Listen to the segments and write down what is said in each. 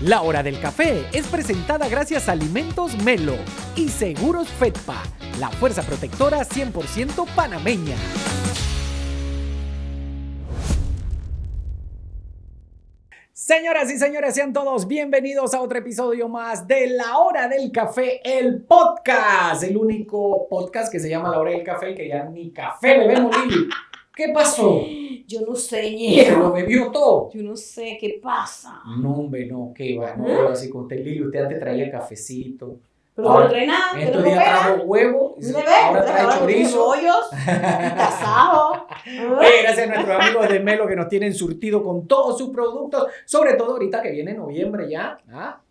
La Hora del Café es presentada gracias a Alimentos Melo y Seguros Fedpa, la fuerza protectora 100% panameña. Señoras y señores, sean todos bienvenidos a otro episodio más de La Hora del Café, el podcast. El único podcast que se llama La Hora del Café y que ya ni café bebemos, Lili. ¿Qué pasó? Yo no sé, ¿Se ñero. lo bebió todo? Yo no sé qué pasa. No, hombre, no, qué va. No, pero así con usted, Lili, usted antes traía cafecito. Pero Ahora, no trae nada, en que no estos días coopera. trajo huevo, ¿No ve? ahora trae chorizo. Bollos, tasado. Oye, gracias a nuestros amigos de Melo que nos tienen surtido con todos sus productos, sobre todo ahorita que viene noviembre ya.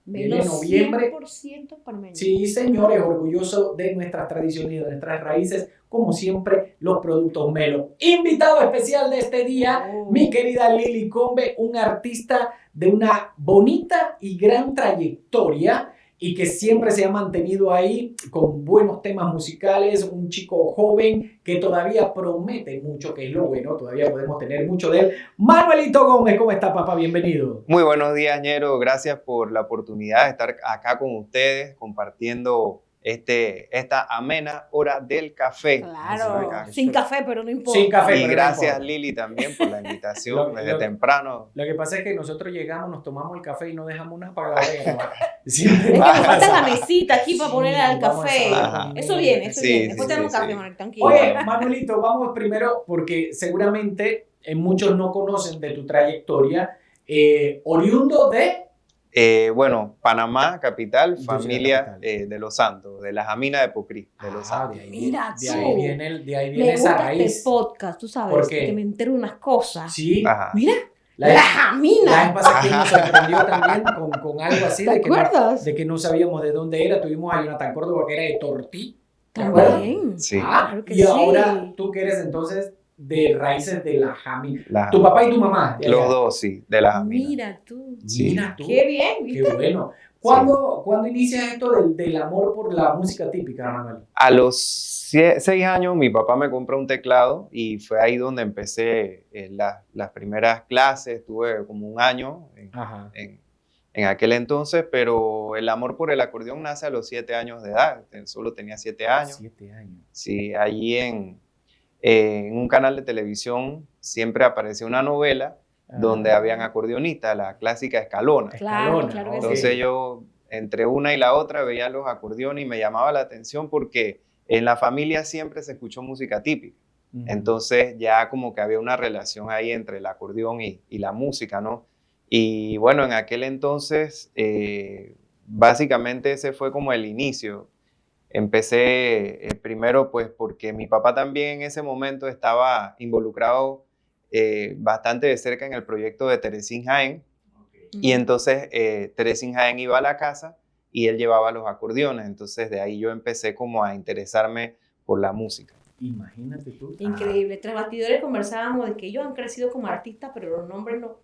Viene Menos noviembre. 100% panameño. Sí, señores, orgulloso de nuestras tradiciones y de nuestras raíces, como siempre, los productos Melo. Invitado especial de este día, mi querida Lili Combe, un artista de una bonita y gran trayectoria y que siempre se ha mantenido ahí con buenos temas musicales, un chico joven que todavía promete mucho, que es lo bueno, todavía podemos tener mucho de él. Manuelito Gómez, ¿cómo está, papá? Bienvenido. Muy buenos días, ñero. Gracias por la oportunidad de estar acá con ustedes compartiendo esta amena hora del café. Claro, Acá. sin café, pero no importa. Sin café. Y pero gracias, no importa. Lili, también por la invitación desde Lo- temprano. Lo que pasa es que nosotros llegamos, nos tomamos el café y no dejamos nada para la hora de grabar. Siempre Es que nos pasa. falta la mesita aquí para Sí, ponerle al vamos a café. Ajá. Eso viene, eso Sí, viene. sí, Después sí, tenemos sí. café, Manuel, tranquilo. Oye, Manuelito, vamos primero porque seguramente muchos no conocen de tu trayectoria. Oriundo de... Bueno, Panamá, capital, Yo soy la familia capital. de Los Santos, de la Jamina de Pocrí, de Los Santos. de ahí, Mira de tú. ahí viene, de ahí Me viene esa gusta raíz. este podcast, tú sabes, ¿Por qué? que me entero unas cosas. Sí. Ajá. Mira, La la vez jamina. pasada que nos sorprendió también con algo así ¿Te de que, no, acuerdas? de que no sabíamos de dónde era. Tuvimos a Jonathan Córdoba que era de Tortí. ¿Te acuerdas? También. Sí. Claro que Y sí. ahora tú que eres entonces de raíces de la Jamina. La Tu papá y tu mamá. de allá. Los dos, sí, de la Jamina. Mira tú. Sí. Mira tú. Qué bien, ¿viste? Qué bueno. ¿Cuándo inicias esto del amor por la música típica, Manuel? A los 6 años mi papá me compró un teclado y fue ahí donde empecé las primeras clases. Tuve como un año Ajá. en aquel entonces, pero el amor por el acordeón nace a los 7 años de edad. Solo tenía 7 años. 7 años. Sí, allí en un canal de televisión siempre aparecía una novela donde habían acordeonistas, la clásica Escalona. Claro, claro que sí. Entonces yo, entre una y la otra, veía los acordeones y me llamaba la atención porque en la familia siempre se escuchó música típica. Entonces ya como que había una relación ahí entre el acordeón y la música, ¿no? Y bueno, en aquel entonces, básicamente ese fue como el inicio. Empecé primero pues porque mi papá también en ese momento estaba involucrado bastante de cerca en el proyecto de Teresín Jaén. Y entonces Teresín Jaén iba a la casa y él llevaba los acordeones. Entonces de ahí yo empecé como a interesarme por la música. Imagínate tú. Increíble. Tras bastidores conversábamos de que ellos han crecido como artistas, pero los nombres no.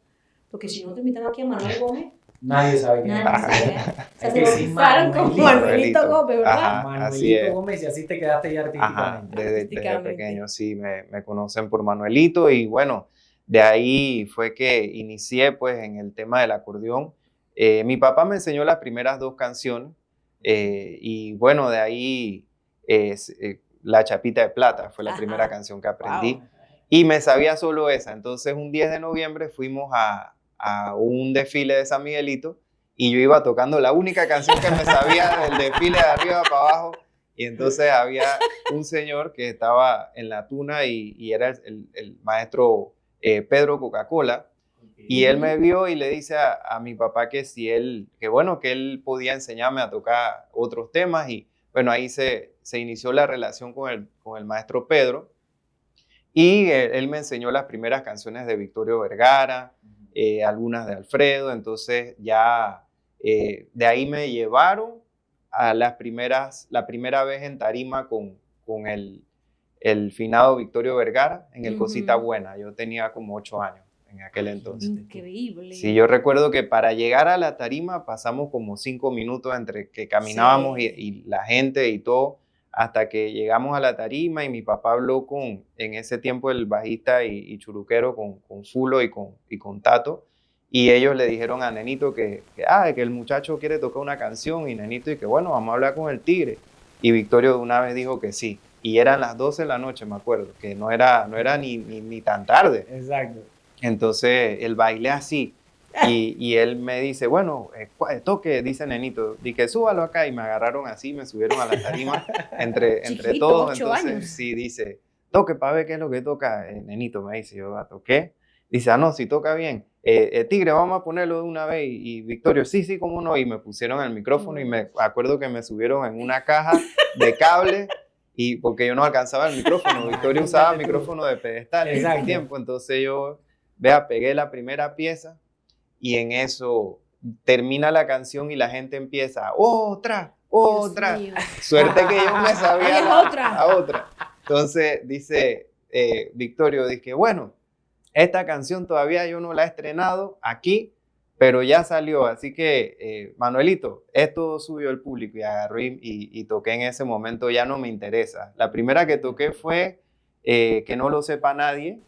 Porque si no te invitan aquí a Manuel Gómez, Nadie sabe quién es. nadie sabe. O sea, Es se que sí, bautizaron como Manuelito. Manuelito Gómez, ¿verdad? Ajá. así Manuelito es. Gómez, y así te quedaste ya Ajá, artísticamente. desde Artísticamente. pequeño sí me conocen por Manuelito y bueno, de ahí fue que inicié pues en el tema del acordeón. Mi papá me enseñó las primeras 2 canciones y bueno, de ahí La Chapita de Plata fue la Ajá. primera canción que aprendí. Wow. Y me sabía solo esa. Entonces un 10 de noviembre fuimos a un desfile de San Miguelito y yo iba tocando la única canción que me sabía del desfile de arriba para abajo. Y entonces había un señor que estaba en la tuna y era el maestro Pedro Coca-Cola. Y él me vio y le dice a mi papá que que él podía enseñarme a tocar otros temas. Y bueno, ahí se inició la relación con el maestro Pedro. Y él me enseñó las primeras canciones de Victorio Vergara, algunas de Alfredo. Entonces ya de ahí me llevaron a la primera vez en tarima con el finado Victorio Vergara en el Cosita Buena. Yo tenía como 8 años en aquel entonces. Increíble. Sí, yo recuerdo que para llegar a la tarima pasamos como 5 minutos entre que caminábamos Sí. y la gente y todo, hasta que llegamos a la tarima y mi papá habló en ese tiempo el bajista y churuquero con Fulo y con Tato. y ellos le dijeron a Nenito que el muchacho quiere tocar una canción, y Nenito y que bueno, vamos a hablar con el Tigre. Y Victorio de una vez dijo que sí. Y eran las 12 de la noche, me acuerdo, que no era ni tan tarde. Exacto. Entonces, el baile así. Y él me dice, bueno, toque, dice Nenito, di que súbalo acá. Y me agarraron así, me subieron a la tarima entre Chiquito, todos. 8 Entonces, años. sí, dice, toque para ver qué es lo que toca. Nenito me dice, yo toqué. Dice, no, si toca bien. Tigre, vamos a ponerlo de una vez. Y Victorio, sí, cómo no. Y me pusieron el micrófono y me acuerdo que me subieron en una caja de cable. Y porque yo no alcanzaba el micrófono, Victoria usaba micrófono de pedestal en ese tiempo, entonces yo, pegué la primera pieza y en eso termina la canción y la gente empieza, otra. Suerte que yo me sabía la otra. Entonces dice Victorio, dice, bueno, esta canción todavía yo no la he estrenado aquí, pero ya salió, así que Manuelito, esto subió el público y agarró y toqué en ese momento, ya no me interesa. La primera que toqué fue Que no lo sepa nadie,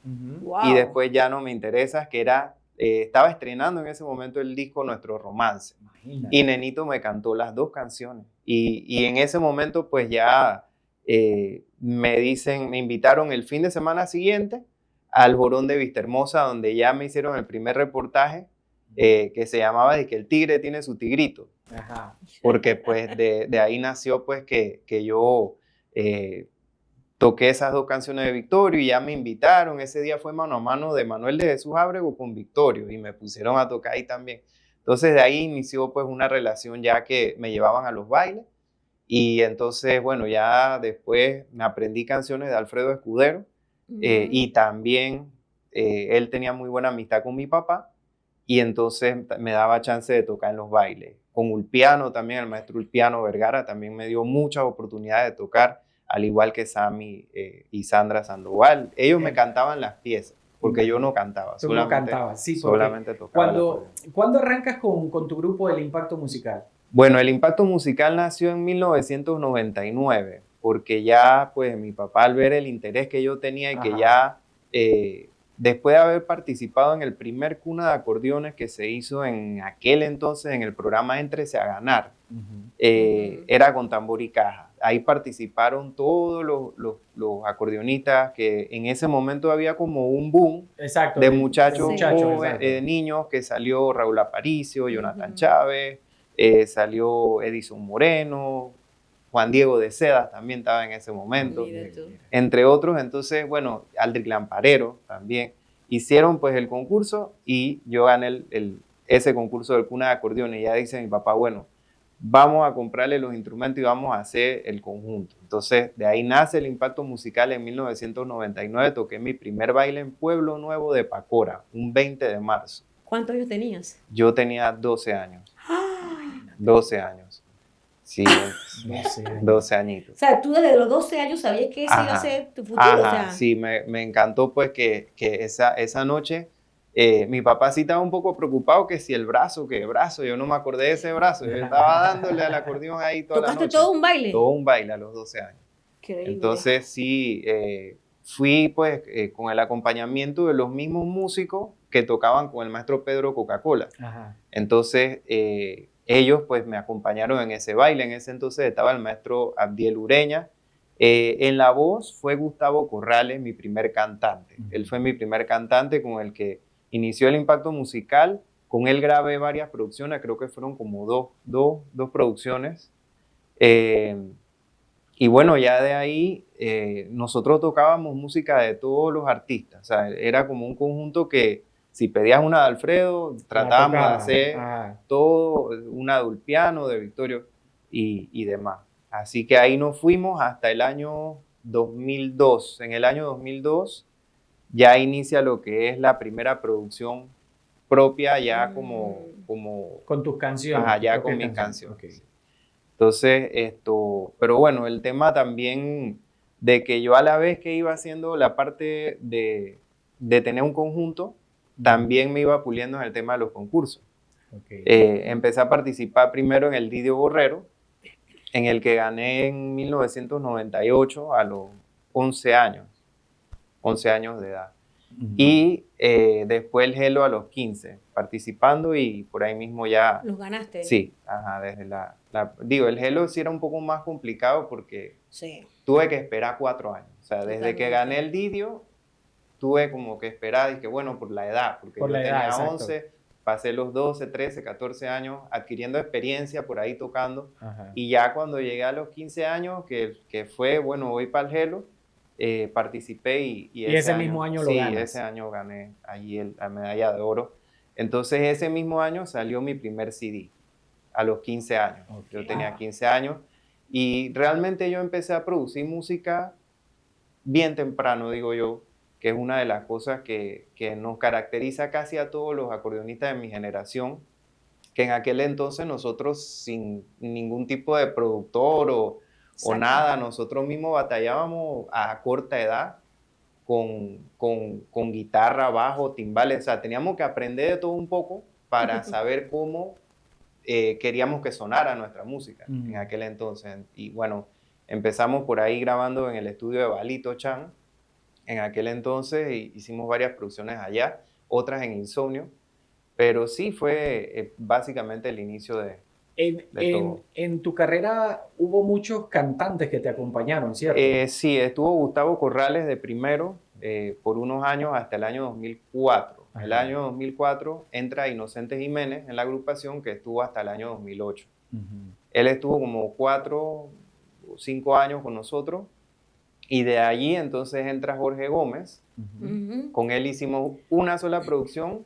Wow. y después Ya no me interesa, que era, estaba estrenando en ese momento el disco Nuestro Romance. Imagínate. Y Nenito me cantó las dos canciones. Y en ese momento pues ya me invitaron el fin de semana siguiente al Jorón de Vistahermosa, donde ya me hicieron el primer reportaje, que se llamaba de que el tigre tiene su tigrito. Ajá. Porque pues de ahí nació pues que yo toqué esas dos canciones de Victorio y ya me invitaron. Ese día fue mano a mano de Manuel de Jesús Ábrego con Victorio y me pusieron a tocar ahí también. Entonces de ahí inició pues una relación ya que me llevaban a los bailes, y entonces bueno, ya después me aprendí canciones de Alfredo Escudero, y también él tenía muy buena amistad con mi papá, y entonces me daba chance de tocar en los bailes. Con Ulpiano también, el maestro Ulpiano Vergara también me dio muchas oportunidades de tocar, al igual que Sammy y Sandra Sandoval. Ellos me cantaban las piezas, porque yo no cantaba. Tú no cantabas, sí, porque solamente tocaba. ¿Cuándo arrancas con tu grupo El Impacto Musical? Bueno, el Impacto Musical nació en 1999, porque ya pues mi papá, al ver el interés que yo tenía y que ya después de haber participado en el primer Cuna de Acordeones que se hizo en aquel entonces en el programa Éntrese a Ganar, era con tambor y caja. Ahí participaron todos los acordeonistas, que en ese momento había como un boom. Exacto, de muchachos, exacto. niños, que salió Raúl Aparicio, Jonathan Chávez, salió Edison Moreno, Juan Diego de Seda también estaba en ese momento, entre otros. Entonces, bueno, Aldrich Lamparero también. Hicieron pues el concurso y yo gané ese concurso del Cuna de Acordeones. Y ya dice mi papá, bueno, vamos a comprarle los instrumentos y vamos a hacer el conjunto. Entonces, de ahí nace el Impacto Musical. En 1999 toqué mi primer baile en Pueblo Nuevo de Pacora, un 20 de marzo. ¿Cuántos años tenías? Yo tenía 12 años. 12 años. Sí, 12 añitos. O sea, tú desde los 12 años sabías que ese iba a ser tu futuro. O sea. Sí, me encantó pues que esa noche mi papá sí estaba un poco preocupado, que si el brazo, yo no me acordé de ese brazo, yo estaba dándole al acordeón ahí toda la noche. ¿Tocaste todo un baile? Todo un baile a los 12 años. Increíble. Entonces sí, fui pues con el acompañamiento de los mismos músicos que tocaban con el maestro Pedro Coca-Cola. Entonces ellos pues me acompañaron en ese baile. En ese entonces estaba el maestro Abdiel Ureña. En la voz fue Gustavo Corrales, mi primer cantante. Él fue mi primer cantante con el que inició el Impacto Musical. Con él grabé varias producciones, creo que fueron como dos producciones. Y bueno, ya de ahí nosotros tocábamos música de todos los artistas. O sea, era como un conjunto que si pedías una de Alfredo, tratábamos de hacer todo, una de Ulpiano, de Victorio y demás. Así que ahí nos fuimos hasta el año 2002. En el año 2002 ya inicia lo que es la primera producción propia, ya como con tus canciones. Ya con mis canciones. Okay. Entonces, pero bueno, el tema también de que yo a la vez que iba haciendo la parte de tener un conjunto, también me iba puliendo en el tema de los concursos. Empecé a participar primero en el Didio Borrero, en el que gané en 1998 a los 11 años de edad. Y después el Hello a los 15, participando y por ahí mismo ya... ¿Los ganaste? Sí, ajá, desde digo, el Hello sí era un poco más complicado porque Sí. tuve que esperar 4 años. O sea, desde que Totalmente. gané el Didio, tuve como que esperar, y que bueno, por la edad, porque Por yo la edad, tenía exacto. 11, pasé los 12, 13, 14 años adquiriendo experiencia por ahí tocando. Ajá. Y ya cuando llegué a los 15 años, que fue, bueno, voy para el Hello, participé y ese mismo año lo sí, ganas. ese año gané allí la medalla de oro. Entonces ese mismo año salió mi primer CD, a los 15 años. Ok. Yo tenía 15 años y realmente yo empecé a producir música bien temprano, digo yo, que es una de las cosas que nos caracteriza casi a todos los acordeonistas de mi generación, que en aquel entonces nosotros sin ningún tipo de productor o Exacto. nada, nosotros mismos batallábamos a corta edad con guitarra, bajo, timbales, o sea, teníamos que aprender de todo un poco para saber cómo queríamos que sonara nuestra música en aquel entonces. Y bueno, empezamos por ahí grabando en el estudio de Balito Chan. En aquel entonces hicimos varias producciones allá, otras en Insomnio, pero sí fue básicamente el inicio de todo. En tu carrera hubo muchos cantantes que te acompañaron, ¿cierto? Sí, estuvo Gustavo Corrales de primero por unos años hasta el año 2004. Ajá. El año 2004 entra Inocente Jiménez en la agrupación, que estuvo hasta el año 2008. Él estuvo como 4 o 5 años con nosotros y de allí entonces entra Jorge Gómez. Con él hicimos una sola producción,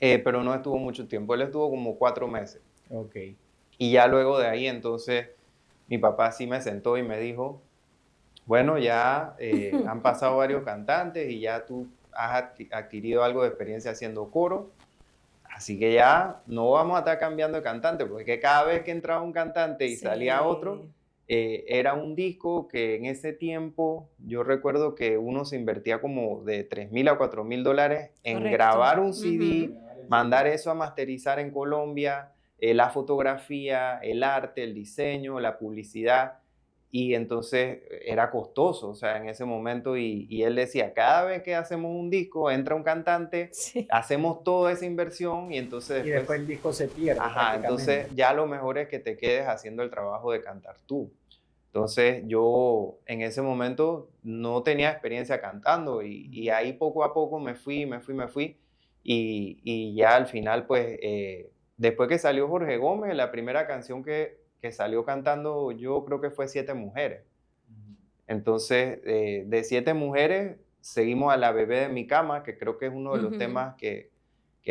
pero no estuvo mucho tiempo. Él estuvo como 4 meses. Okay. Y ya luego de ahí entonces mi papá sí me sentó y me dijo, bueno, ya han pasado varios cantantes y ya tú has adquirido algo de experiencia haciendo coro, así que ya no vamos a estar cambiando de cantante, porque cada vez que entraba un cantante y salía otro, era un disco que en ese tiempo yo recuerdo que uno se invertía como de $3,000 a $4,000 en grabar un CD, mandar eso a masterizar en Colombia, la fotografía, el arte, el diseño, la publicidad. Y entonces era costoso, o sea, en ese momento, y él decía, cada vez que hacemos un disco, entra un cantante, hacemos toda esa inversión y entonces después el disco se pierde. Ajá, entonces ya lo mejor es que te quedes haciendo el trabajo de cantar tú. Entonces yo en ese momento no tenía experiencia cantando y ahí poco a poco me fui y ya al final pues después que salió Jorge Gómez, la primera canción que salió cantando yo creo que fue 7 Mujeres. Entonces, de 7 Mujeres, seguimos a La Bebé de mi cama, que creo que es uno de los temas que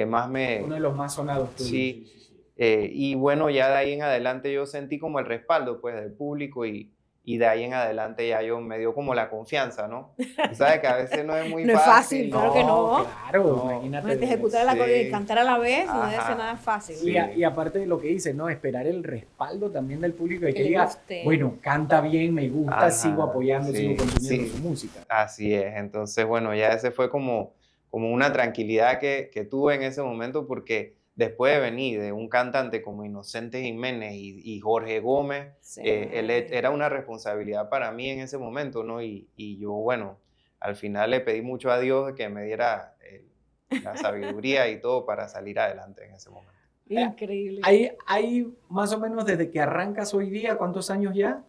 más me... Uno de los más sonados. Sí. Y bueno, ya de ahí en adelante yo sentí como el respaldo pues del público y de ahí en adelante ya yo me dio como la confianza, ¿no? Tú sabes que a veces no es muy no es fácil, ¿no? claro que no. Claro, imagínate. Ejecutar el acordeón y cantar a la vez no debe ser nada fácil. Sí. Y aparte de lo que dices, ¿no? Esperar el respaldo también del público y que diga, guste. bueno, canta bien, me gusta, sigo apoyando, sigo consumiendo su música. Así es, entonces bueno, ya ese fue como una tranquilidad que tuve en ese momento porque después de venir de un cantante como Inocente Jiménez y Jorge Gómez, era una responsabilidad para mí en ese momento, ¿no? Y yo, bueno, al final le pedí mucho a Dios que me diera la sabiduría y todo para salir adelante en ese momento. Increíble. ¿Hay más o menos desde que arrancas hoy día, cuántos años ya?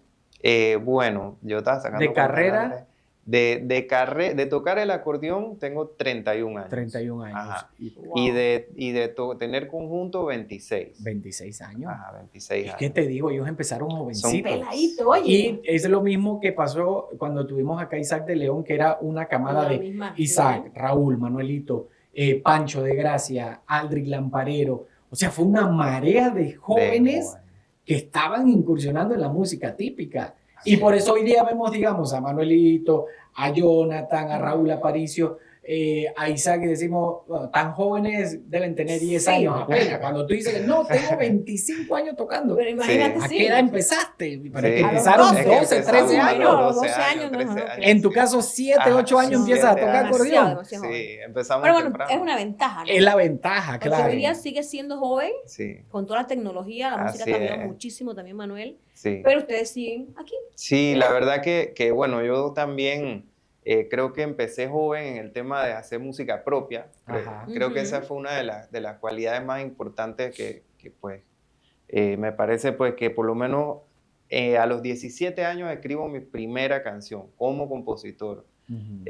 Bueno, yo estaba sacando... ¿De carrera? De tocar el acordeón tengo 31 años. 31 años. Ajá. Wow. Y de tener conjunto 26. 26 años. Ajá, 26 años. Es que te digo, ellos empezaron jovencitos. Peladito, oye. Y es lo mismo que pasó cuando tuvimos acá a Isaac de León, que era una camada de Isaac, Raúl, Manuelito, Pancho de Gracia, Aldric Lamparero. O sea, fue una marea de jóvenes que estaban incursionando en la música típica. Y por eso hoy día vemos, digamos, a Manuelito, a Jonathan, a Raúl Aparicio, a Isaac, y decimos, bueno, tan jóvenes deben tener 10 años apenas. Cuando tú dices, no, tengo 25 años tocando. Pero imagínate, ¿A qué edad empezaste? Pero Sí. Empezaron 12, 13 a años. los 12 años, 13 no, años. En tu caso, 7, 8 años empiezas a tocar acordeón. Demasiado joven. Sí, empezamos Pero bueno, temprano. es una ventaja, ¿no? Es la ventaja, Porque claro. hoy día sigue siendo joven, Sí, con toda la tecnología, la música Así cambió es. muchísimo también, Manuel. sí. Pero ustedes siguen aquí. Sí, la verdad que bueno, yo también Creo que empecé joven en el tema de hacer música propia. Ajá. Creo que esa fue una de las cualidades más importantes que pues, me parece pues, que por lo menos a los 17 años escribo mi primera canción como compositor. Ujú.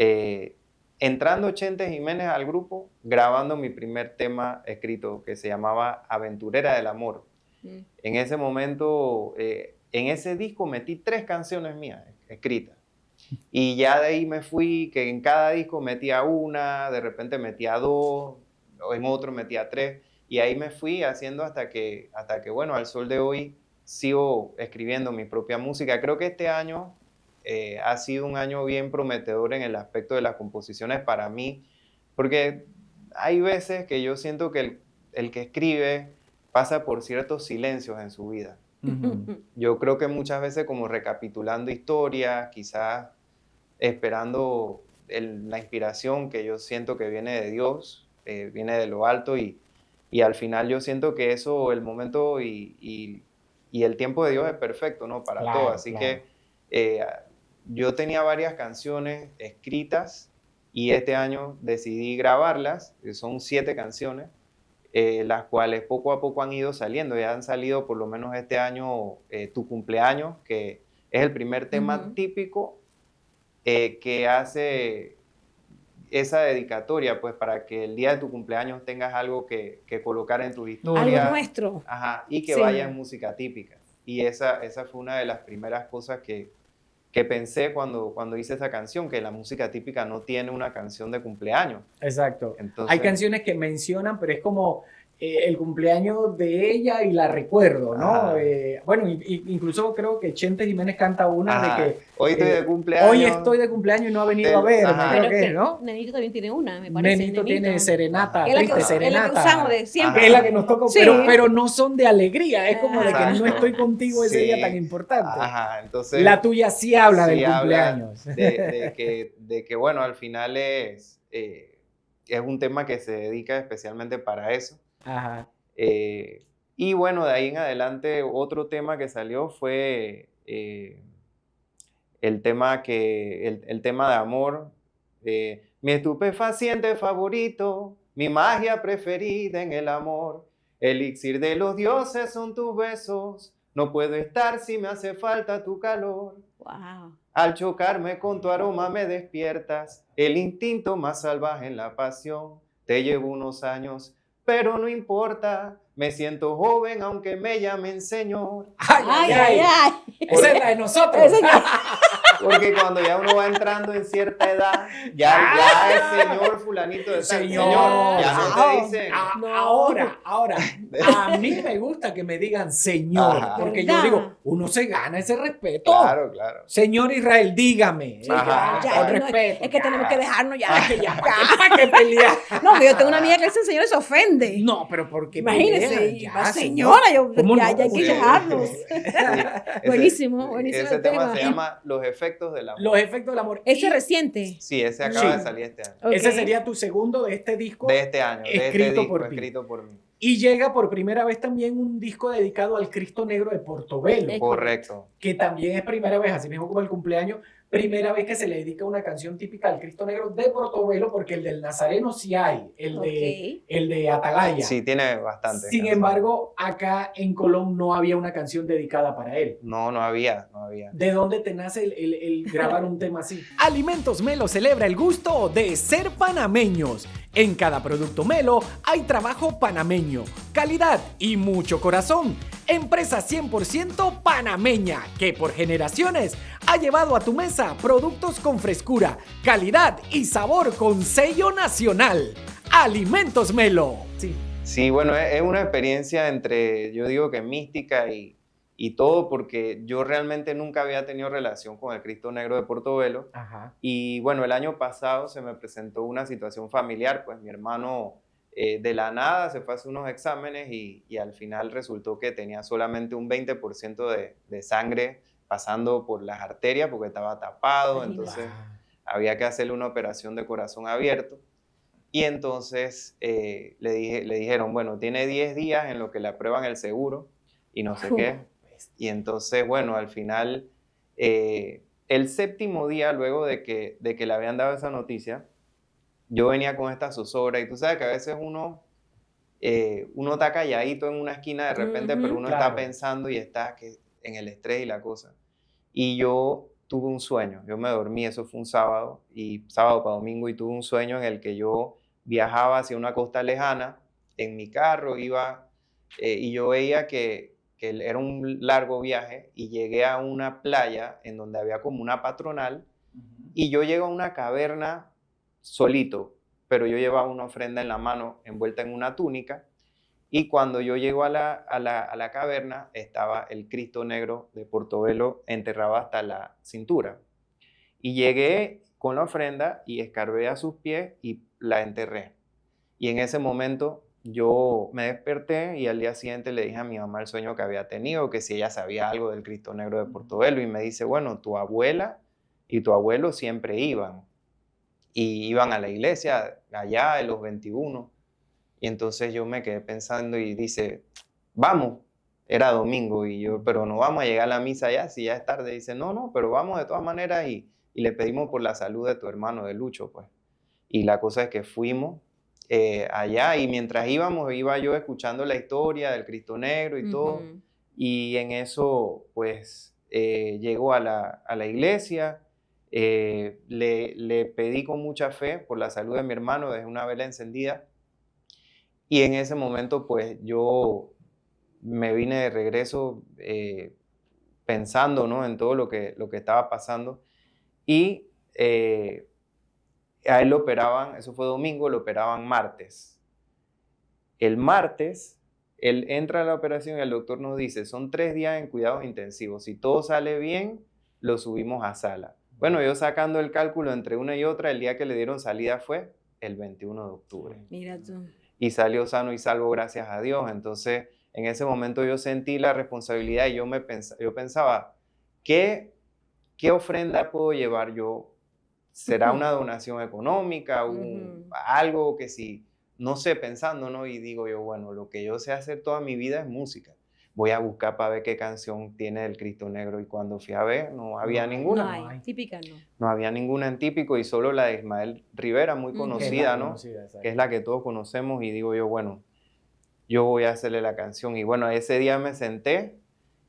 Entrando Chente Jiménez al grupo, grabando mi primer tema escrito que se llamaba Aventurera del Amor. En ese momento, en ese disco metí 3 canciones mías escritas. Y ya de ahí me fui, que en cada disco metía una, de repente metía 2, o en otro metía 3. Y ahí me fui haciendo hasta que, bueno, al sol de hoy sigo escribiendo mi propia música. Creo que este año ha sido un año bien prometedor en el aspecto de las composiciones para mí, porque hay veces que yo siento que el que escribe pasa por ciertos silencios en su vida. Ujú. Yo creo que muchas veces como recapitulando historias, quizás esperando la inspiración que yo siento que viene de Dios, viene de lo alto y al final yo siento que eso, el momento y el tiempo de Dios es perfecto, ¿no? Para Claro, todo. Así claro. que yo tenía varias canciones escritas y este año decidí grabarlas, que son 7 canciones, las cuales poco a poco han ido saliendo. Ya han salido por lo menos este año Tu Cumpleaños, que es el primer tema típico que hace esa dedicatoria, pues para que el día de tu cumpleaños tengas algo que colocar en tu historia. Algo nuestro. Ajá, y que Sí. vaya en música típica. Y esa fue una de las primeras cosas que pensé cuando hice esa canción, que la música típica no tiene una canción de cumpleaños. Exacto. Entonces, Hay canciones que mencionan, pero es como el cumpleaños de ella y la recuerdo, ¿no? Ajá. Bueno, incluso creo que Chente Jiménez canta una ajá, de que hoy estoy de cumpleaños. hoy estoy de cumpleaños y no ha venido a verme, Ajá. creo Pero que, que ¿no? Nenito también tiene una, me parece. Nenito tiene serenata, Ajá. Es la triste que, es la que serenata. usamos de siempre. Es la que nos toca, Sí. pero no son de alegría, es como de que Exacto. no estoy contigo ese Sí. día tan importante. Ajá, entonces La tuya sí habla sí del habla cumpleaños. de que, bueno, al final es un tema que se dedica especialmente para eso. Ajá. Y bueno, de ahí en adelante otro tema que salió fue el tema de amor. Mi estupefaciente favorito, mi magia preferida en el amor, elixir de los dioses son tus besos, no puedo estar si me hace falta tu calor. Wow. Al chocarme con tu aroma me despiertas, el instinto más salvaje en la pasión. Te llevo unos años, pero no importa, me siento joven aunque me llamen señor. Esa es la de nosotros. Porque cuando ya uno va entrando en cierta edad, ya es señor fulanito de tal. Señor. Ya no te dicen. Ahora, a mí me gusta que me digan señor, Ajá. porque ¿Verdad? yo digo, uno se gana ese respeto. Claro, claro. Señor Israel, dígame. Ajá. Ya, Con no, respeto. es que tenemos que dejarnos ya. Ay, ya, ¿para qué pelear? No, que yo tengo una amiga que ese señor se ofende. No, pero porque Imagínese, señora, ¿Cómo ya no? hay que Sí. dejarnos. Sí, Buenísimo ese el tema tema. se llama Los efectos del amor. Los efectos del amor. Ese Y reciente. Sí, ese acaba Sí. de salir este año. Ok. ese sería tu segundo de este disco. De este año, de este Escrito disco por ti. escrito por mí. Y llega por primera vez también un disco dedicado al Cristo Negro de Portobelo, Correcto. que también es primera vez, así mismo como el cumpleaños, primera vez que se le dedica una canción típica al Cristo Negro de Portobelo, porque el del Nazareno sí hay, el de Atalaya. Sí, tiene bastante. Sin embargo, acá en Colón no había una canción dedicada para él. No había. ¿De dónde te nace el grabar un tema así? Alimentos Melo celebra el gusto de ser panameños. En cada producto Melo hay trabajo panameño, calidad y mucho corazón. Empresa 100% panameña que por generaciones ha llevado a tu mesa productos con frescura, calidad y sabor con sello nacional. Alimentos Melo. Sí. Sí, bueno, es una experiencia entre, yo digo que mística y todo, porque yo realmente nunca había tenido relación con el Cristo Negro de Portobelo. Ajá. Y bueno, el año pasado se me presentó una situación familiar, pues mi hermano de la nada se fue a hacer unos exámenes y al final resultó que tenía solamente un 20% de sangre pasando por las arterias porque estaba tapado, entonces había que hacerle una operación de corazón abierto. Y entonces le dijeron, bueno, tiene 10 días en lo que le aprueban el seguro y no sé qué. Y entonces, bueno, al final el séptimo día, luego de que le habían dado esa noticia, yo venía con esta zozobra y tú sabes que a veces uno está calladito en una esquina de repente, pero uno está pensando y está en el estrés y la cosa. Y yo tuve un sueño, yo me dormí, eso fue un sábado para domingo, y tuve un sueño en el que yo viajaba hacia una costa lejana, en mi carro iba, y yo veía que era un largo viaje, y llegué a una playa en donde había como una patronal, y yo llego a una caverna solito, pero yo llevaba una ofrenda en la mano envuelta en una túnica, y cuando yo llego a la caverna estaba el Cristo Negro de Portobelo enterrado hasta la cintura. Y llegué con la ofrenda y escarbé a sus pies y la enterré. Y en ese momento yo me desperté y al día siguiente le dije a mi mamá el sueño que había tenido, que si ella sabía algo del Cristo Negro de Portobelo, y me dice, bueno, tu abuela y tu abuelo siempre iban, y iban a la iglesia allá de los 21. Y entonces yo me quedé pensando y dice, vamos, era domingo, y yo, pero no vamos a llegar a la misa ya, si ya es tarde. Dice, no, pero vamos de todas maneras, y le pedimos por la salud de tu hermano, de Lucho, pues. Y la cosa es que fuimos allá, y mientras íbamos, iba yo escuchando la historia del Cristo Negro y todo, y en eso, pues, llego a la iglesia, le pedí con mucha fe por la salud de mi hermano, dejé una vela encendida, y en ese momento, pues, yo me vine de regreso pensando, ¿no?, en todo lo que estaba pasando, y a él lo operaban, eso fue domingo, lo operaban martes. El martes, él entra a la operación y el doctor nos dice, son 3 días en cuidados intensivos, si todo sale bien, lo subimos a sala. Bueno, yo sacando el cálculo entre una y otra, el día que le dieron salida fue el 21 de octubre. Mira tú. Y salió sano y salvo, gracias a Dios. Entonces, en ese momento yo sentí la responsabilidad, y yo pensaba, ¿qué ofrenda puedo llevar yo? ¿Será una donación económica? Algo que sí, no sé, pensando, ¿no? Y digo yo, bueno, lo que yo sé hacer toda mi vida es música. Voy a buscar para ver qué canción tiene el Cristo Negro. Y cuando fui a ver, no había ninguna. No hay, típica no. No había ninguna en típico, y solo la de Ismael Rivera, muy conocida, ¿no? Que es la que todos conocemos. Y digo yo, bueno, yo voy a hacerle la canción. Y bueno, ese día me senté,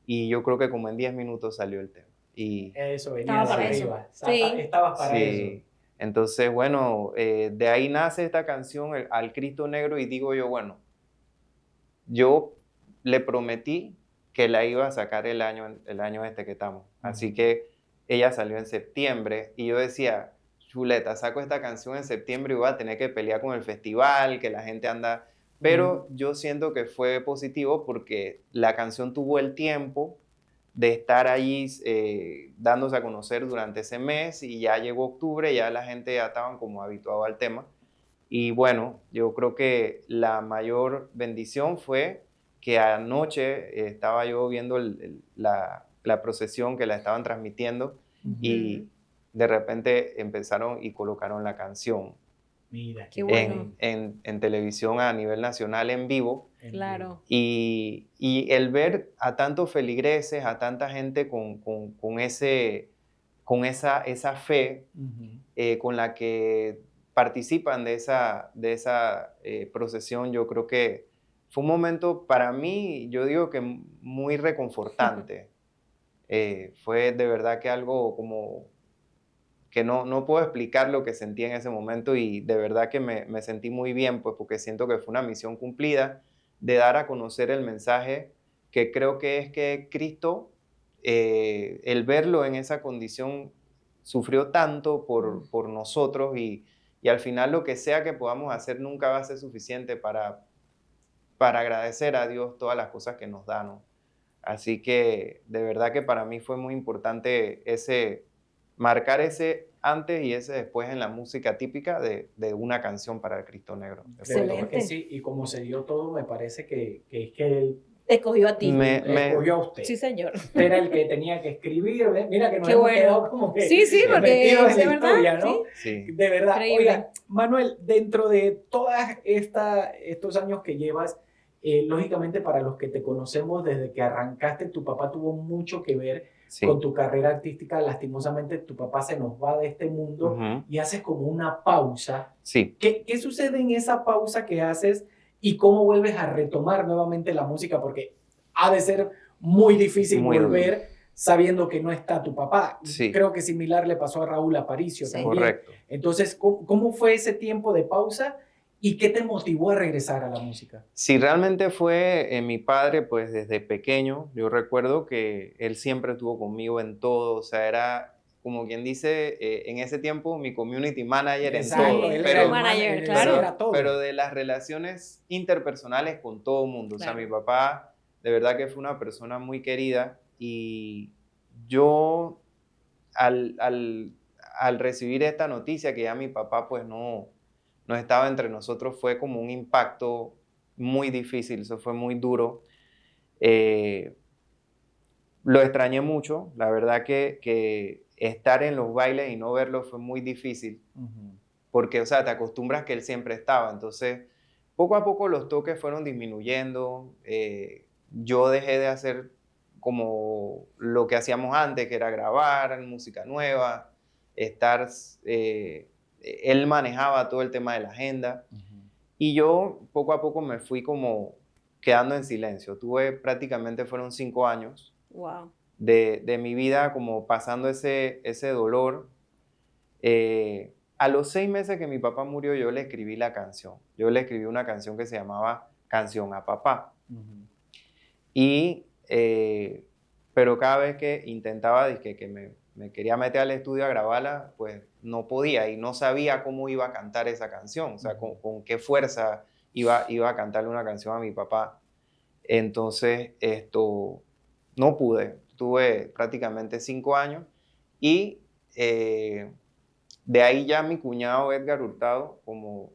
y yo creo que como en 10 minutos salió el tema. Y eso, venía de arriba. Sí. Estabas para eso. sí. Entonces, bueno, de ahí nace esta canción, Al Cristo Negro, y digo yo, bueno, yo le prometí que la iba a sacar el año este que estamos. Así que ella salió en septiembre, y yo decía, chuleta, saco esta canción en septiembre y voy a tener que pelear con el festival, que la gente anda... Pero yo siento que fue positivo porque la canción tuvo el tiempo de estar allí dándose a conocer durante ese mes, y ya llegó octubre, ya la gente ya estaban como habituado al tema. Y bueno, yo creo que la mayor bendición fue que anoche estaba yo viendo la procesión que la estaban transmitiendo, y de repente empezaron y colocaron la canción. Mira, qué bueno. En televisión a nivel nacional en vivo. Claro. Y el ver a tantos feligreses, a tanta gente con esa fe con la que participan de esa procesión, yo creo que fue un momento para mí, yo digo que muy reconfortante. Fue de verdad que algo como que no puedo explicar lo que sentí en ese momento, y de verdad que me sentí muy bien, pues, porque siento que fue una misión cumplida de dar a conocer el mensaje, que creo que es que Cristo, el verlo en esa condición, sufrió tanto por nosotros, y al final lo que sea que podamos hacer nunca va a ser suficiente para agradecer a Dios todas las cosas que nos da, ¿no? Así que de verdad que para mí fue muy importante marcar ese antes y ese después en la música típica de una canción para el Cristo Negro. Excelente. Que sí, y como se dio todo, me parece que es que él Te escogió a ti. escogió a usted. Sí, señor. Usted era el que tenía que escribir. Mira que nos Qué hemos bueno. quedado como que Sí, porque metidos en de la verdad, historia, ¿no? Sí. De verdad. Increíble. Oiga, Manuel, dentro de todos estos años que llevas, lógicamente para los que te conocemos desde que arrancaste, tu papá tuvo mucho que ver Sí. con tu carrera artística. Lastimosamente, tu papá se nos va de este mundo y haces como una pausa. Sí. ¿Qué sucede en esa pausa que haces y cómo vuelves a retomar nuevamente la música? Porque ha de ser muy difícil volver sabiendo que no está tu papá. Sí. Creo que similar le pasó a Raúl Aparicio también. Correcto. Entonces, ¿cómo fue ese tiempo de pausa y qué te motivó a regresar a la música? Sí, realmente fue mi padre, pues desde pequeño. Yo recuerdo que él siempre estuvo conmigo en todo, o sea, era como quien dice, en ese tiempo mi community manager en todo. Él pero era manager, claro. Era todo. Pero de las relaciones interpersonales con todo el mundo. Claro. O sea, mi papá de verdad que fue una persona muy querida y yo al recibir esta noticia que ya mi papá pues no estaba entre nosotros, fue como un impacto muy difícil, eso fue muy duro. Lo extrañé mucho, la verdad que estar en los bailes y no verlo fue muy difícil, porque, o sea, te acostumbras que él siempre estaba, entonces poco a poco los toques fueron disminuyendo, yo dejé de hacer como lo que hacíamos antes, que era grabar música nueva, él manejaba todo el tema de la agenda, y yo poco a poco me fui como quedando en silencio. Prácticamente fueron 5 años de mi vida como pasando ese dolor. A los 6 meses que mi papá murió, yo le escribí la canción. Yo le escribí una canción que se llamaba Canción a Papá. Pero cada vez que intentaba que me quería meter al estudio a grabarla, pues no podía y no sabía cómo iba a cantar esa canción, o sea, con qué fuerza iba a cantarle una canción a mi papá. Entonces, no pude. Tuve prácticamente 5 años y de ahí ya mi cuñado Edgar Hurtado, como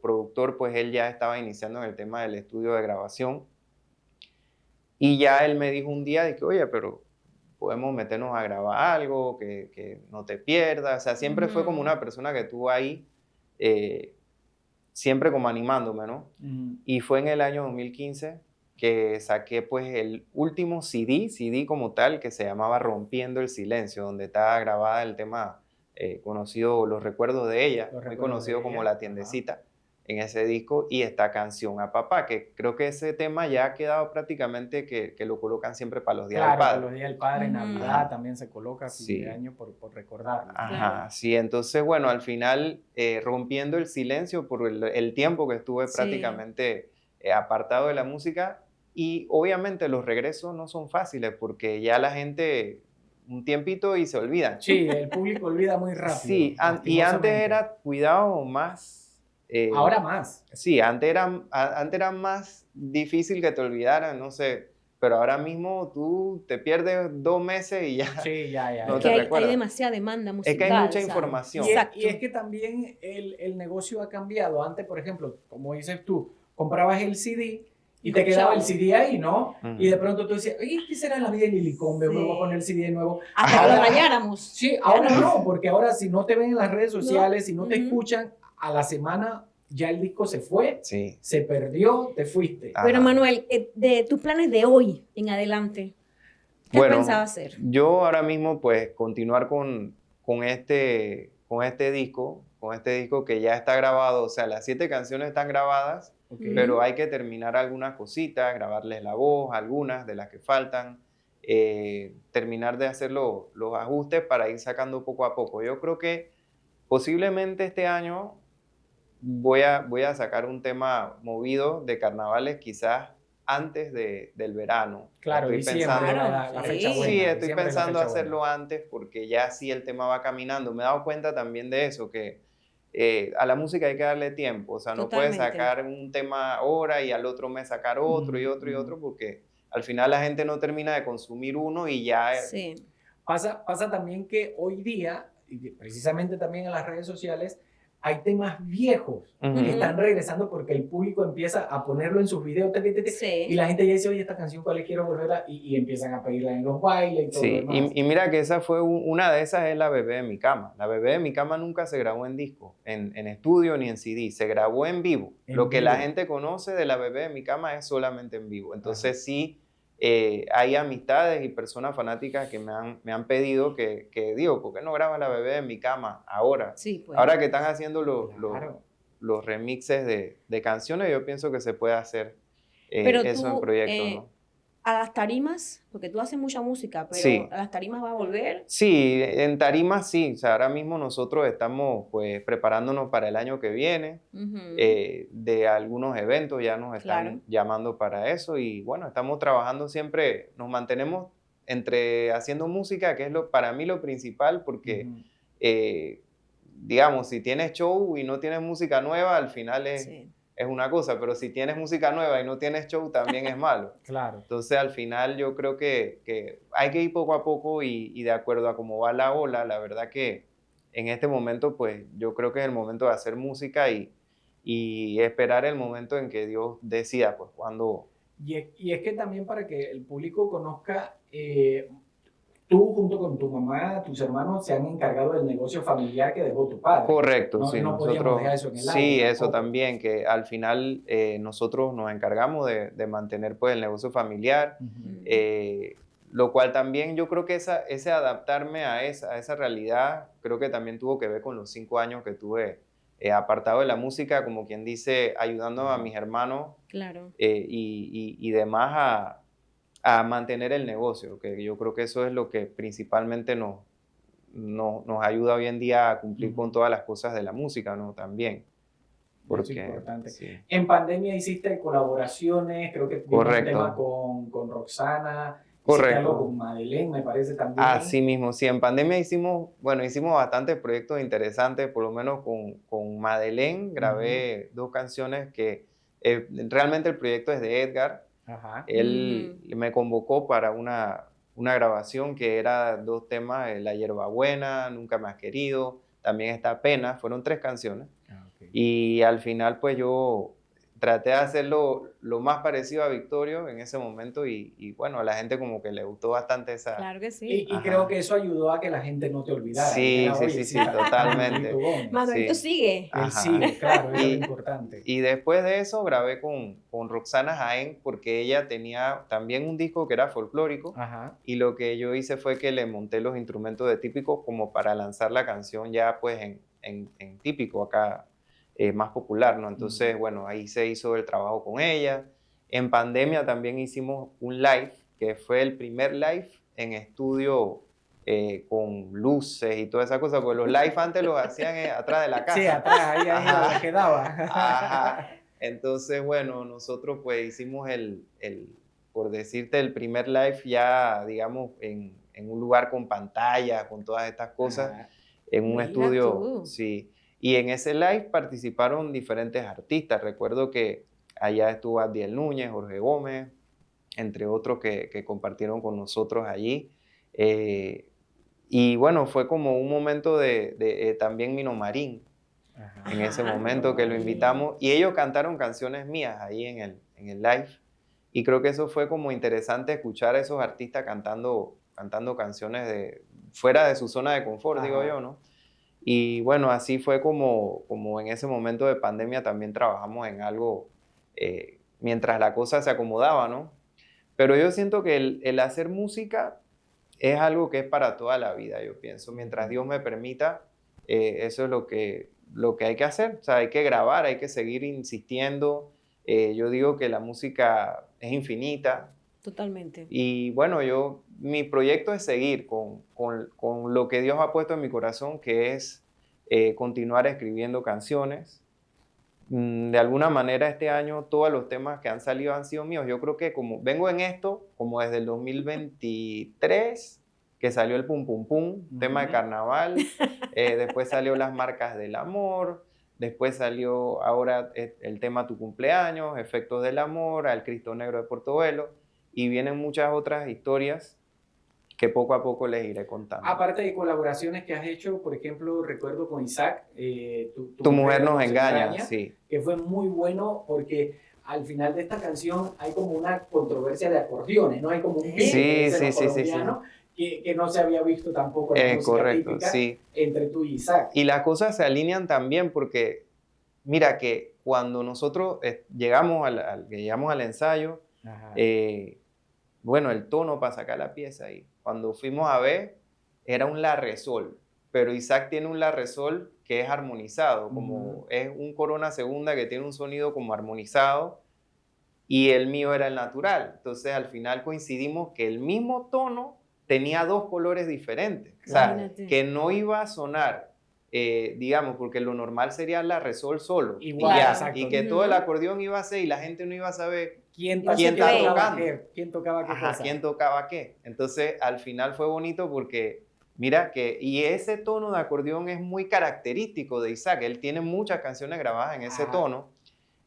productor, pues él ya estaba iniciando en el tema del estudio de grabación. Y ya él me dijo un día de que, oye, pero podemos meternos a grabar algo, que no te pierdas. O sea, siempre fue como una persona que estuvo ahí, siempre como animándome, ¿no? Y fue en el año 2015 que saqué pues el último CD como tal, que se llamaba Rompiendo el Silencio, donde estaba grabada el tema conocido, Los Recuerdos de Ella, muy conocido como La Tiendecita. En ese disco, y esta Canción a Papá, que creo que ese tema ya ha quedado prácticamente que lo colocan siempre para los días del Padre. Para los días del Padre, Navidad también se coloca a fin de año por recordarlo. Sí, entonces bueno, al final rompiendo el silencio por el tiempo que estuve prácticamente apartado de la música, y obviamente los regresos no son fáciles porque ya la gente un tiempito y se olvida. Sí, el público olvida muy rápido. Sí, y antes era cuidado más. Ahora más. Sí, antes era más difícil que te olvidaran, no sé, pero ahora mismo tú te pierdes 2 meses y ya. Sí, ya. No es que hay demasiada demanda musical. Es que hay mucha información. Y es que también el negocio ha cambiado. Antes, por ejemplo, como dices tú, comprabas el CD y te quedaba el CD ahí, ¿no? Y de pronto tú decías, oye, ¿qué será la vida de Lili Combe? Me voy a poner el CD de nuevo. Hasta que lo rayáramos. Sí, ahora no, porque ahora si no te ven en las redes sociales, si no te escuchan, a la semana ya el disco se fue, se perdió, te fuiste. Bueno, Manuel, de tus planes de hoy en adelante, ¿qué has pensado hacer? Yo ahora mismo, pues, continuar con este disco que ya está grabado, o sea, las 7 canciones están grabadas, pero hay que terminar algunas cositas, grabarles la voz, algunas de las que faltan, terminar de hacer los ajustes para ir sacando poco a poco. Yo creo que posiblemente este año voy a sacar un tema movido de carnavales, quizás antes del verano. Claro, estoy pensando la fecha buena. Sí, estoy pensando hacerlo antes porque ya sí el tema va caminando. Me he dado cuenta también de eso, que a la música hay que darle tiempo. O sea, no puedes sacar un tema ahora y al otro mes sacar otro y otro, porque al final la gente no termina de consumir uno y ya... Sí. Pasa también que hoy día, y precisamente también en las redes sociales, hay temas viejos que están regresando porque el público empieza a ponerlo en sus videos y la gente ya dice, oye, esta canción cuál le quiero volver a... Y empiezan a pedirla en los bailes y todo lo demás. Y mira que esa fue una de esas, es La Bebé de mi cama. La Bebé de mi cama nunca se grabó en disco, en estudio ni en CD, se grabó en vivo. Lo que la gente conoce de La Bebé de mi cama es solamente en vivo. Entonces sí, hay amistades y personas fanáticas que me han pedido que digo, ¿por qué no grabas La Bebé en mi cama ahora? Sí, pues. Ahora que están haciendo Claro. los remixes de canciones, yo pienso que se puede hacer Pero eso en tú, proyectos, ¿no? a las tarimas, porque tú haces mucha música, pero Sí. a las tarimas va a volver. Sí, en tarimas sí, o sea, ahora mismo nosotros estamos pues preparándonos para el año que viene, Ujú. de algunos eventos ya nos están Claro. llamando para eso y bueno, estamos trabajando siempre, nos mantenemos entre haciendo música, que es para mí lo principal, porque Ujú. digamos, si tienes show y no tienes música nueva, al final Sí. es una cosa, pero si tienes música nueva y no tienes show, también es malo. Claro. Entonces, al final yo creo que hay que ir poco a poco y de acuerdo a cómo va la ola, la verdad que en este momento, pues yo creo que es el momento de hacer música y esperar el momento en que Dios decida, pues cuando... Y es que también para que el público conozca, tú junto con tu mamá, tus hermanos se han encargado del negocio familiar que dejó tu padre. Correcto, No, sí. no podíamos dejar eso en el sí, aire eso tampoco. también, que al final nosotros nos encargamos de mantener pues el negocio familiar. Ujú. Lo cual también yo creo que ese adaptarme a esa realidad, creo que también tuvo que ver con los 5 años que tuve apartado de la música, como quien dice, ayudando a mis hermanos Claro. y demás a mantener el negocio, que yo creo que eso es lo que principalmente nos ayuda hoy en día a cumplir con todas las cosas de la música, ¿no? También. Eso es importante. Sí. En pandemia hiciste colaboraciones, creo que vimos un Correcto. tema con Roxana, hiciste Correcto. algo con Madeleine, me parece también. Así mismo, sí, en pandemia hicimos bastantes proyectos interesantes, por lo menos con Madeleine grabé 2 canciones que realmente el proyecto es de Edgar. Ajá. Él me convocó para una grabación que era 2 temas, La Hierbabuena, Nunca Me Has Querido, también está Pena, fueron 3 canciones. Ah, okay. Y al final pues yo traté de hacerlo lo más parecido a Victorio en ese momento y bueno, a la gente como que le gustó bastante esa... Claro que sí. Y creo que eso ayudó a que la gente no te olvidara. Sí, Dijera, sí, "Oye, sí, sí, está totalmente. Manuelito Gómez". Manuelito Sí. sigue. Él Ajá. sigue, claro, eso es Y- lo importante. Y después de eso grabé con Roxana Jaén porque ella tenía también un disco que era folclórico Ajá. y lo que yo hice fue que le monté los instrumentos de típico como para lanzar la canción ya pues en típico acá más popular, ¿no? Entonces, bueno, ahí se hizo el trabajo con ella. En pandemia también hicimos un live, que fue el primer live en estudio con luces y toda esa cosa, porque los live antes los hacían atrás de la casa. Sí, atrás, ahí Ajá. donde quedaba. Ajá. Entonces, bueno, nosotros pues hicimos por decirte, el primer live ya, digamos, en un lugar con pantalla, con todas estas cosas, Ajá. en un Mira estudio, tú. sí. Y en ese live participaron diferentes artistas. Recuerdo que allá estuvo Abdiel Núñez, Jorge Gómez, entre otros que compartieron con nosotros allí. Y bueno, fue como un momento de también Mino Marín, Ajá. en ese momento que lo invitamos, y ellos cantaron canciones mías ahí en el live, y creo que eso fue como interesante escuchar a esos artistas cantando canciones fuera de su zona de confort, Ajá. digo yo, ¿no? Y bueno, así fue como en ese momento de pandemia también trabajamos en algo mientras la cosa se acomodaba, ¿no? Pero yo siento que el hacer música es algo que es para toda la vida, yo pienso. Mientras Dios me permita, eso es lo que hay que hacer. O sea, hay que grabar, hay que seguir insistiendo. Yo digo que la música es infinita. Totalmente. Y bueno, mi proyecto es seguir con lo que Dios ha puesto en mi corazón, que es continuar escribiendo canciones. De alguna manera este año todos los temas que han salido han sido míos. Yo creo que como vengo en esto, como desde el 2023, que salió el Pum Pum Pum, tema de carnaval, después salió Las Marcas del Amor, después salió ahora el tema Tu Cumpleaños, Efectos del Amor, Al Cristo Negro de Portobelo, y vienen muchas otras historias que poco a poco les iré contando. Aparte de colaboraciones que has hecho, por ejemplo, recuerdo con Isaac, Tu mujer nos engaña, sí. Que fue muy bueno porque al final de esta canción hay como una controversia de acordeones, ¿no? Hay como un pique que dicen los colombianos, que no se había visto tampoco en la música correcto, típica sí. entre tú y Isaac. Y las cosas se alinean también porque, mira que cuando nosotros llegamos al ensayo, bueno, el tono para sacar la pieza. Y cuando fuimos a ver, era un la re sol, pero Isaac tiene un la re sol que es armonizado, como es un corona segunda que tiene un sonido como armonizado, y el mío era el natural. Entonces al final coincidimos que el mismo tono tenía dos colores diferentes. O sea, Imagínate. que no iba a sonar, digamos, porque lo normal sería la re sol solo. Igual, y, ya, exacto. y que todo el acordeón iba a ser y la gente no iba a saber ¿Quién ¿Quién está tocando? ¿Quién tocaba qué ajá, cosa? quién tocaba qué. Entonces al final fue bonito porque mira que, y ese tono de acordeón es muy característico de Isaac. Él tiene muchas canciones grabadas en ese tono.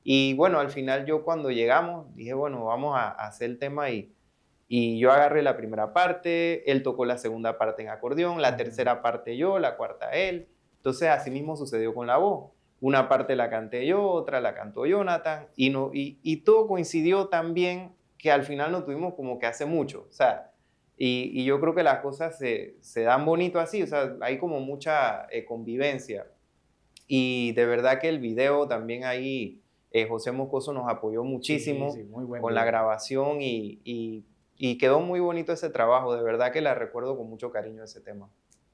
Y bueno, al final yo cuando llegamos dije, bueno, vamos a hacer el tema y yo agarré la primera parte, él tocó la segunda parte en acordeón, la tercera parte yo, la cuarta él. Entonces así mismo sucedió con la voz. Una parte la canté yo, otra la cantó Jonathan y todo coincidió tan bien que al final no tuvimos como que hace mucho. O sea, y yo creo que las cosas se dan bonito así, o sea, hay como mucha convivencia. Y de verdad que el video también ahí, José Moscoso nos apoyó muchísimo muy buen con video. la grabación y quedó muy bonito ese trabajo. De verdad que la recuerdo con mucho cariño ese tema.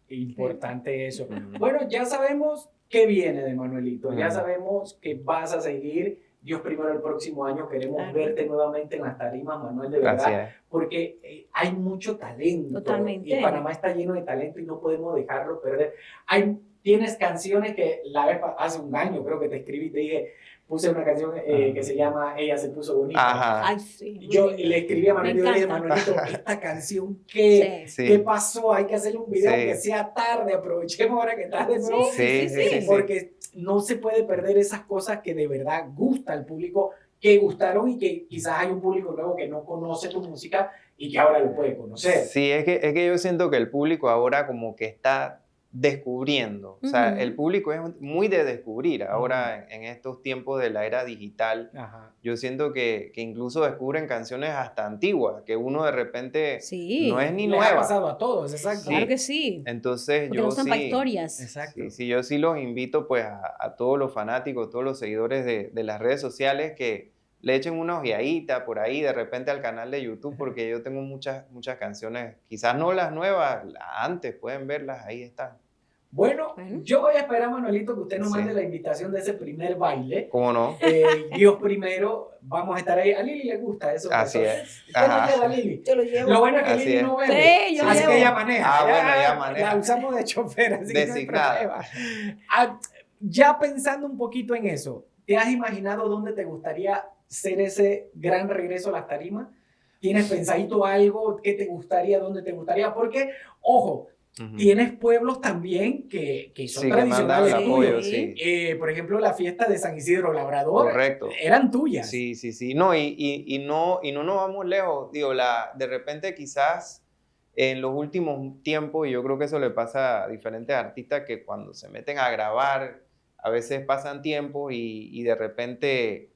Importante eso. Bueno, ya sabemos qué viene de Manuelito, ya Ujú. sabemos que vas a seguir. Dios primero, el próximo año queremos Claro. verte nuevamente en las tarimas, Manuel, de verdad, Gracias. porque hay mucho talento. Totalmente. Y Panamá está lleno de talento y no podemos dejarlo perder. Tienes canciones que hace un año creo que te escribí y te dije, puse una canción que se llama Ella se puso bonita. Ajá. Ay, sí. muy Yo linda. le escribí a Manuel y Me le dije, encanta. Manuelito, esta canción, ¿qué Sí. pasó? Hay que hacerle un video Sí. que sea tarde, aprovechemos ahora que está de nuevo. Sí. Porque no se puede perder esas cosas que de verdad gusta al público, que gustaron y que quizás hay un público nuevo que no conoce tu música y que ahora lo puede conocer. Sí, es que yo siento que el público ahora como que está descubriendo. O sea, Ujú. el público es muy de descubrir. Ahora, en estos tiempos de la era digital, Ajá. yo siento que incluso descubren canciones hasta antiguas, que uno de repente Sí. no es ni Les ha nueva. pasado a todos, exacto. Claro que sí. Entonces Porque yo no son para sí, historias. Exacto. sí, yo sí los invito pues a todos los fanáticos, todos los seguidores de las redes sociales que le echen una ojeadita por ahí de repente al canal de YouTube, porque yo tengo muchas canciones, quizás no las nuevas, las antes, pueden verlas, ahí están. Bueno, Bueno. yo voy a esperar, Manuelito, que usted nos Sí. mande la invitación de ese primer baile. ¿Cómo no? Dios primero, vamos a estar ahí. A Lili le gusta eso. Así pues, es. ¿Usted no Ajá. lleva a Lili? Yo lo llevo. Lo bueno es que Así Lili es. no bebe. Sí, yo lo así llevo. que ella maneja. Ah, bueno, ella maneja. La usamos de chofer, así que no hay Designada. problema. Ya pensando un poquito en eso, ¿te has imaginado dónde te gustaría ser ese gran regreso a las tarimas? ¿Tienes pensadito algo? ¿Qué te gustaría? ¿Dónde te gustaría? Porque, ojo, Ujú. tienes pueblos también que son Sí, que mandan tradicionales el Sí. apoyo, tuyos. sí. Por ejemplo, la fiesta de San Isidro Labrador Correcto. eran tuyas. Sí. No, y no nos vamos lejos. Digo, de repente quizás en los últimos tiempos, y yo creo que eso le pasa a diferentes artistas que cuando se meten a grabar, a veces pasan tiempos y de repente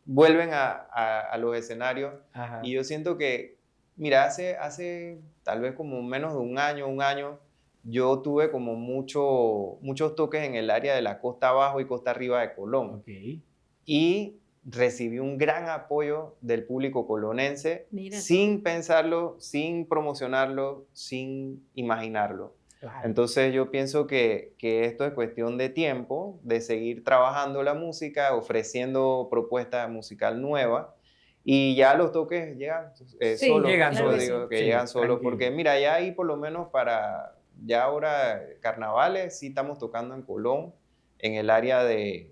vuelven a los escenarios. Ajá. Y yo siento que, mira, hace tal vez como menos de un año, yo tuve como muchos toques en el área de la costa abajo y costa arriba de Colón. Ok. Y recibí un gran apoyo del público colonense Mira. sin pensarlo, sin promocionarlo, sin imaginarlo. Claro. Entonces yo pienso que esto es cuestión de tiempo, de seguir trabajando la música, ofreciendo propuesta musical nueva y ya los toques llegan Sí, solos. llegan Yo solos. digo que Sí, llegan solos tranquilo. porque mira, ya ahí por lo menos para ya ahora carnavales sí estamos tocando en Colón, en el área de,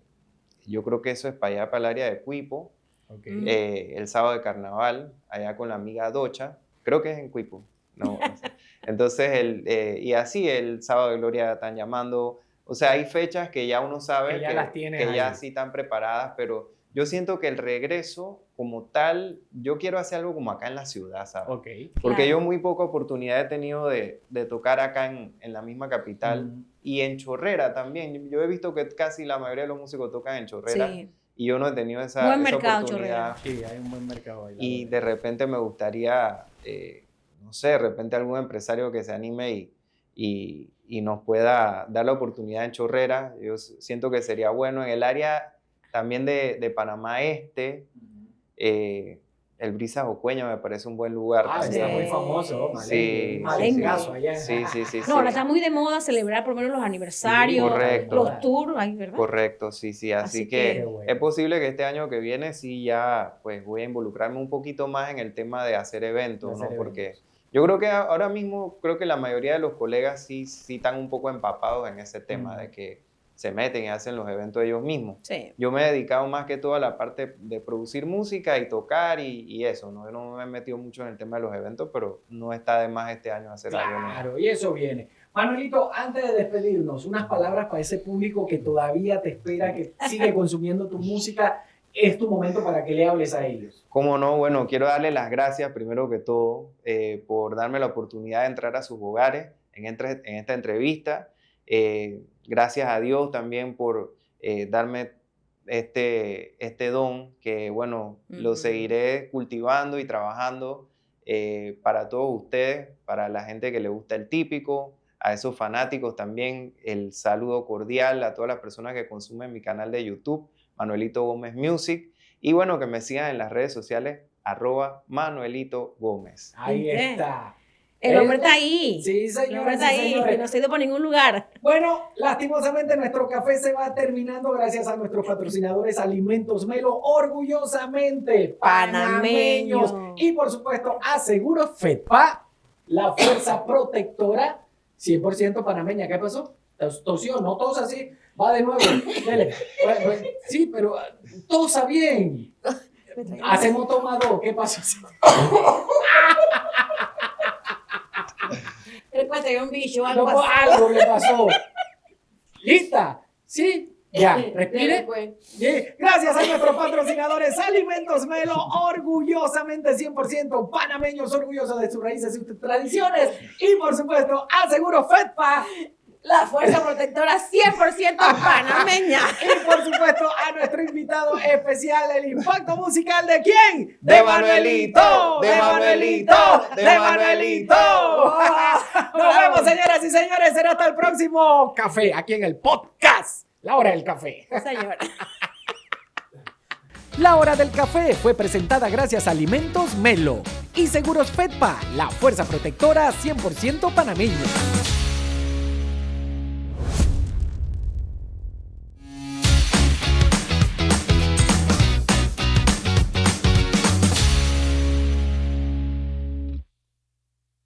yo creo que eso es para allá, para el área de Cuipo, Ok. el sábado de carnaval, allá con la amiga Docha, creo que es en Cuipo, no sé. Entonces, y así el sábado de Gloria están llamando, o sea, hay fechas que ya uno sabe Que ya las tienes que ya ahí. sí están preparadas, pero yo siento que el regreso como tal, yo quiero hacer algo como acá en la ciudad, ¿sabes? Ok. Porque Claro. yo muy poca oportunidad he tenido de tocar acá en la misma capital Mm. y en Chorrera también. Yo he visto que casi la mayoría de los músicos tocan en Chorrera Sí. y yo no he tenido esa Buen mercado, oportunidad. Sí, hay un buen mercado ahí. la Y verdad. de repente me gustaría, no sé, de repente algún empresario que se anime y nos pueda dar la oportunidad en Chorrera. Yo siento que sería bueno en el área también de Panamá Este. el Brisas Ocueña me parece un buen lugar. Está muy famoso, Sí, Malengazo allá. sí. No, ahora está muy de moda celebrar por lo menos los aniversarios, correcto. los tours, ¿verdad? Correcto, sí. Así que bueno. es posible que este año que viene sí ya pues voy a involucrarme un poquito más en el tema de hacer eventos, ¿no? Porque yo creo que ahora mismo, creo que la mayoría de los colegas sí están un poco empapados en ese tema de que se meten y hacen los eventos ellos mismos. Sí. Yo me he dedicado más que todo a la parte de producir música y tocar y eso, ¿no? Yo no me he metido mucho en el tema de los eventos, pero no está de más este año hacer algo nuevo. Claro, y eso viene. Manuelito, antes de despedirnos, unas palabras para ese público que todavía te espera, que sigue consumiendo tu música. Es tu momento para que le hables a ellos. Cómo no, bueno, quiero darle las gracias primero que todo por darme la oportunidad de entrar a sus hogares en esta entrevista. Gracias a Dios también por darme este don que, bueno, lo seguiré cultivando y trabajando para todos ustedes, para la gente que le gusta el típico, a esos fanáticos también, el saludo cordial a todas las personas que consumen mi canal de YouTube, Manuelito Gómez Music, y bueno, que me sigan en las redes sociales, @Manuelito Gómez. Ahí está. El hombre está ahí. Sí, señores. El hombre está ahí, que no se ha ido por ningún lugar. Bueno, lastimosamente nuestro café se va terminando gracias a nuestros patrocinadores Alimentos Melo, orgullosamente panameños. Y por supuesto, a Seguros FEDPA, la fuerza protectora 100% panameña. ¿Qué pasó? Tosió, no tosa así. Va de nuevo. Dele. Sí, pero tosa bien. Hacemos toma 2. ¿Qué pasó? Un bicho, algo le pasó. ¿Lista? ¿Sí? Ya, respire. Gracias a nuestros patrocinadores Alimentos Melo, orgullosamente 100% panameños, orgullosos de sus raíces y sus tradiciones. Y por supuesto, a Seguro FEDPA, la fuerza protectora 100% panameña. Y por supuesto a nuestro invitado especial, el impacto musical de ¿quién? De Manuelito. Nos vemos, señoras y señores. Será hasta el próximo café, aquí en el podcast La Hora del Café. Señor. La Hora del Café fue presentada gracias a Alimentos Melo y Seguros FEDPA, la fuerza protectora 100% panameña.